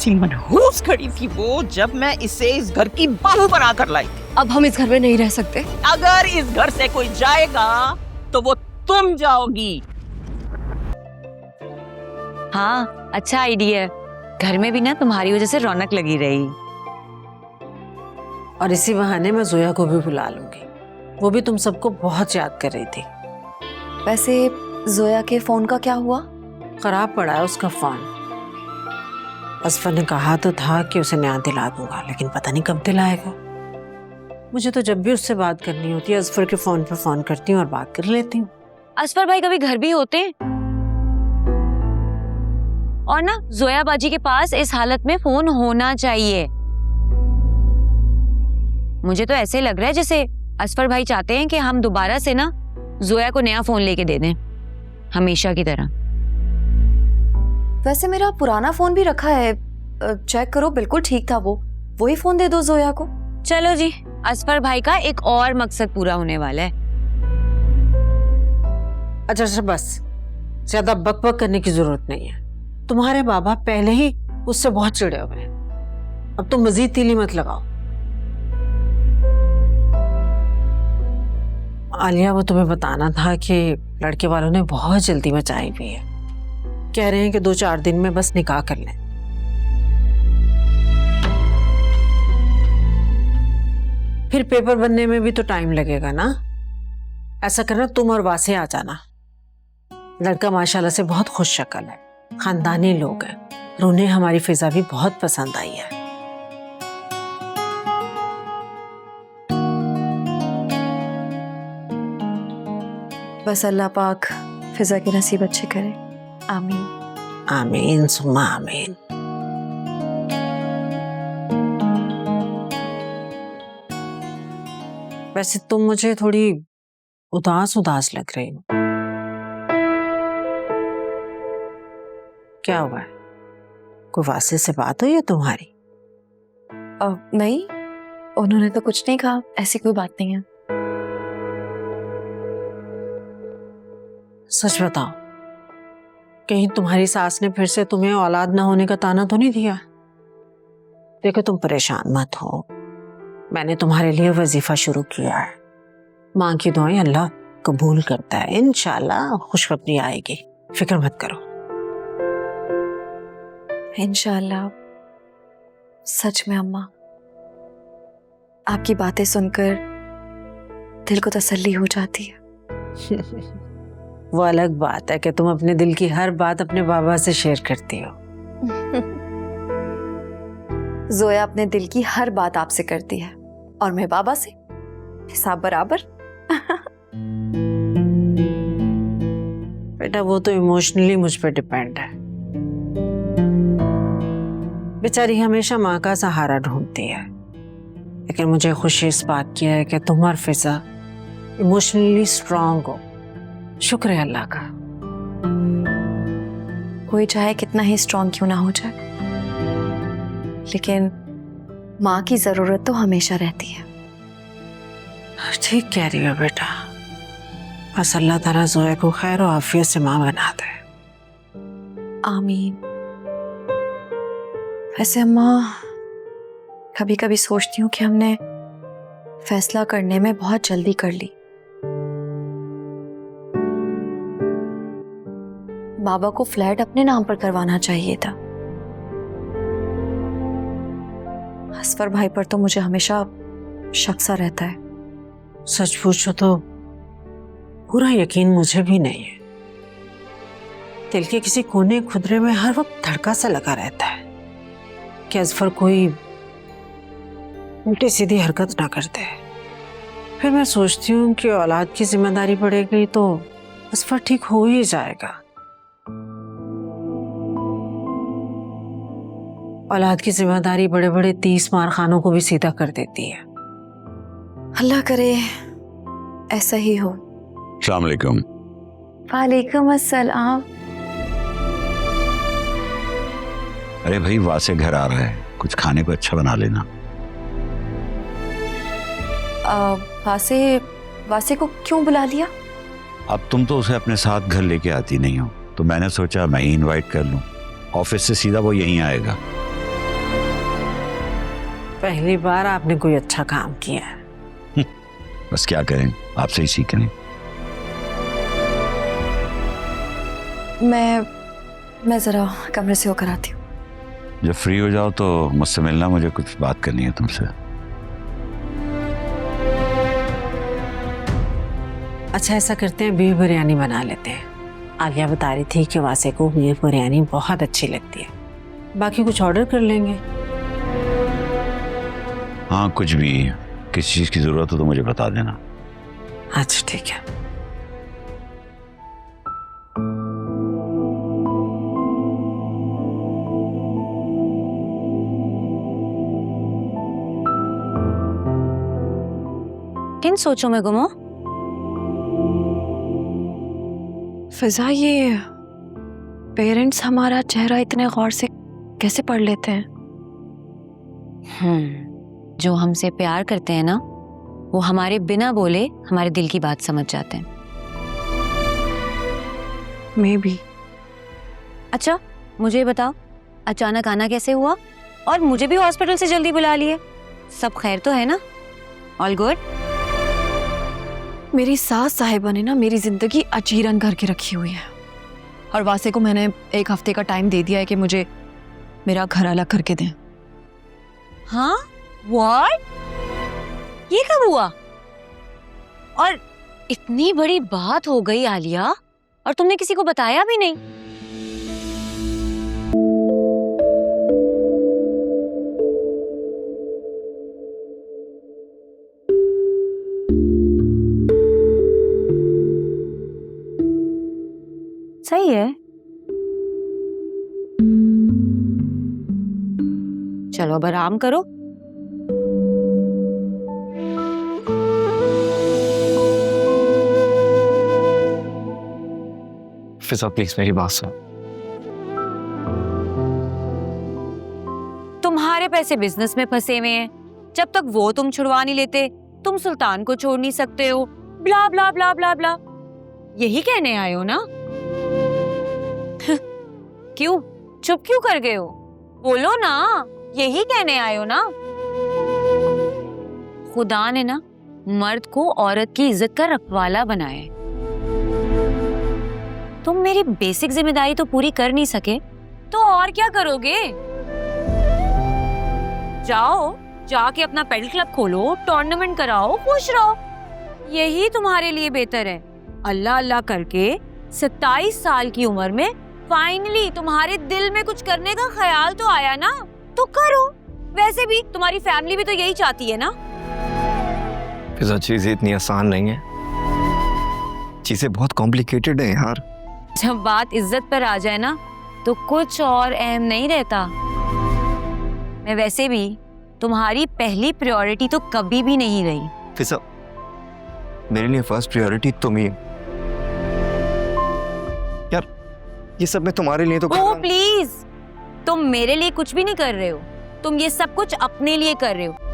सी मनहूस खड़ी थी वो जब मैं इसे इस घर की बहू बना कर लाई थी। अब हम इस घर में नहीं रह सकते। अगर इस घर से कोई जाएगा तो वो तुम जाओगी। हाँ, अच्छा आइडिया है। घर में भी ना तुम्हारी वजह से रौनक लगी रही। और इसी बहाने मैं जोया को भी बुला लूंगी, वो भी तुम सबको बहुत याद कर रही थी। वैसे जोया के फोन का क्या हुआ? खराब पड़ा है उसका फोन। असफर ने कहा तो था कि उसे नया दिला दूंगा, लेकिन पता नहीं कब दिलाएगा। मुझे तो जब भी उससे बात करनी होती है असफर के फोन पर फोन करती हूँ और बात कर लेती हूँ। असफर भाई कभी घर भी होते हैं? और ना जोया बाजी के पास इस हालत में फोन होना चाहिए। मुझे तो ऐसे लग रहा है जैसे असफर भाई चाहते हैं कि हम दोबारा से ना जोया को नया फोन लेके दे दें, हमेशा की तरह। वैसे मेरा पुराना फोन भी रखा है, चेक करो, बिल्कुल ठीक था वो। वही फोन दे दो जोया को। चलो जी, असफर भाई का एक और मकसद पूरा होने वाला है। अच्छा बस, ज्यादा बकबक करने की जरूरत नहीं है। तुम्हारे बाबा पहले ही उससे बहुत चिढ़े हुए हैं, अब तुम मजीद तीली मत लगाओ। आलिया, वो तुम्हें बताना था कि लड़के वालों ने बहुत जल्दी मचाई हुई है। कह रहे हैं कि 2-4 दिन में बस निकाह कर लें। फिर पेपर बनने में भी तो टाइम लगेगा ना। ऐसा करना, तुम और वासे आ जाना। लड़का माशाल्लाह से बहुत खुश शक्ल है, खानदानी लोग हैं और उन्हें हमारी फिजा भी बहुत पसंद आई है। बस अल्लाह पाक फिजा के नसीब अच्छे करे। आमीन आमीन सुम्मा आमीन। वैसे तुम मुझे थोड़ी उदास उदास लग रही हो, क्या हुआ है? कोई वासे से बात हुई है तुम्हारी? नहीं, उन्होंने तो कुछ नहीं कहा, ऐसी कोई बात नहीं है। सच बताओ, कहीं तुम्हारी सास ने फिर से तुम्हें औलाद ना होने का ताना तो नहीं दिया? देखो, तुम परेशान मत हो, मैंने तुम्हारे लिए वजीफा शुरू किया है। माँ की दुआएं अल्लाह कबूल करता है, इंशाल्लाह खुशखबरी आएगी, फिक्र मत करो। इंशाल्लाह। सच में अम्मा, आपकी बातें सुनकर दिल को तसल्ली हो जाती है। वो अलग बात है कि तुम अपने दिल की हर बात अपने बाबा से शेयर करती हो। जोया अपने दिल की हर बात आपसे करती है और मैं बाबा से, हिसाब बराबर। बेटा, वो तो इमोशनली मुझ पर डिपेंड है। बेचारी हमेशा माँ का सहारा ढूंढती है, लेकिन मुझे खुशी इस बात की है कि तुम और फिजा इमोशनली स्ट्रांग हो। शुक्र है अल्लाह का। कोई चाहे कितना ही स्ट्रांग क्यों ना हो जाए, लेकिन माँ की जरूरत तो हमेशा रहती है। ठीक कह रही हो बेटा, बस अल्लाह ताला जोया को खैर और आफियत से माँ बना दे। आमीन। वैसे अम्मा, कभी कभी सोचती हूँ कि हमने फैसला करने में बहुत जल्दी कर ली। बाबा को फ्लैट अपने नाम पर करवाना चाहिए था। असफर भाई पर तो मुझे हमेशा शक सा रहता है। सच पूछो तो पूरा यकीन मुझे भी नहीं है। दिल के किसी कोने खुदरे में हर वक्त धड़का सा लगा रहता है कि असफर कोई उल्टी सीधी हरकत ना करते। फिर मैं सोचती हूँ कि औलाद की जिम्मेदारी पड़ेगी तो असफर ठीक हो ही जाएगा। औलाद की जिम्मेदारी बड़े बड़े 30 मारखानों को भी सीधा कर देती है। अल्लाह करे ऐसा ही हो। अस्सलाम वालेकुम। वालेकुम अस्सलाम। अरे भाई, वासे घर आ रहा है, कुछ खाने को अच्छा बना लेना। वासे को क्यों बुला लिया? अब तुम तो उसे अपने साथ घर लेके आती नहीं हो, तो मैंने सोचा मैं ही इनवाइट कर लूं। ऑफिस से सीधा वो यहीं आएगा। पहली बार आपने कोई अच्छा काम किया है। बस क्या करें, आपसे ही सीखें। मैं जरा कमरे से होकर आती हूँ। जब फ्री हो जाओ तो मुझसे मिलना, मुझे कुछ बात करनी है तुमसे। अच्छा ऐसा करते हैं, बीफ बिरयानी बना लेते हैं। आलिया बता रही थी कि वासे को बीफ बिरयानी बहुत अच्छी लगती है, बाकी कुछ ऑर्डर कर लेंगे। हाँ कुछ भी, किस चीज की जरूरत हो तो मुझे बता देना। अच्छा ठीक है। किन सोचों में गुम हो? फिजा, ये पेरेंट्स हमारा चेहरा इतने गौर से कैसे पढ़ लेते हैं? जो हमसे प्यार करते हैं ना, वो हमारे बिना बोले हमारे दिल की बात समझ जाते हैं। May be. अच्छा मुझे बताओ, अचानक आना कैसे हुआ? और मुझे भी हॉस्पिटल से जल्दी बुला लिए। सब खैर तो है ना? All good? मेरी सास साहिबा ने ना मेरी जिंदगी अचीरन करके रखी हुई है, और वासे को मैंने 1 हफ्ते का टाइम दे दिया है कि मुझे मेरा घर अलग करके दें। हाँ? व्हाट? ये कब हुआ? और इतनी बड़ी बात हो गई आलिया, और तुमने किसी को बताया भी नहीं। सही है, चलो अब आराम करो। फिजा प्लीज मेरी बात सुन। तुम्हारे पैसे बिजनेस में फंसे हुए हैं, जब तक वो तुम छुड़वा नहीं लेते तुम सुल्तान को छोड़ नहीं सकते हो। ब्ला ब्ला ब्ला ब्ला ब्ला, यही कहने आए हो ना? क्यों चुप क्यों कर गए हो? बोलो ना, यही कहने आए हो ना? खुदा ने ना मर्द को औरत की इज्जत का रखवाला बनाया है। तुम मेरी बेसिक जिम्मेदारी तो पूरी कर नहीं सके तो और क्या करोगे? जाओ, जाके अपना पेडल क्लब खोलो, टूर्नामेंट कराओ, खुश रहो। यही तुम्हारे लिए बेहतर है। अल्लाह अल्लाह करके 27 साल की उम्र में फाइनली तुम्हारे दिल में कुछ करने का ख्याल तो आया ना, तो करो। वैसे भी तुम्हारी फैमिली भी तो यही चाहती है ना। फिजा चीजें इतनी आसान नहीं है, चीजें बहुत कॉम्प्लिकेटेड है यार। जब बात इज्जत पर आ जाए ना तो कुछ और अहम नहीं रहता। मैं वैसे भी तुम्हारी पहली प्रायोरिटी तो कभी भी नहीं रही। फिजा मेरे लिए फर्स्ट प्रायोरिटी तुम ही हो यार। ये सब मैं तुम्हारे लिए तो कर रहा ओह हूं। प्लीज, तुम मेरे लिए कुछ भी नहीं कर रहे हो, तुम ये सब कुछ अपने लिए कर रहे हो।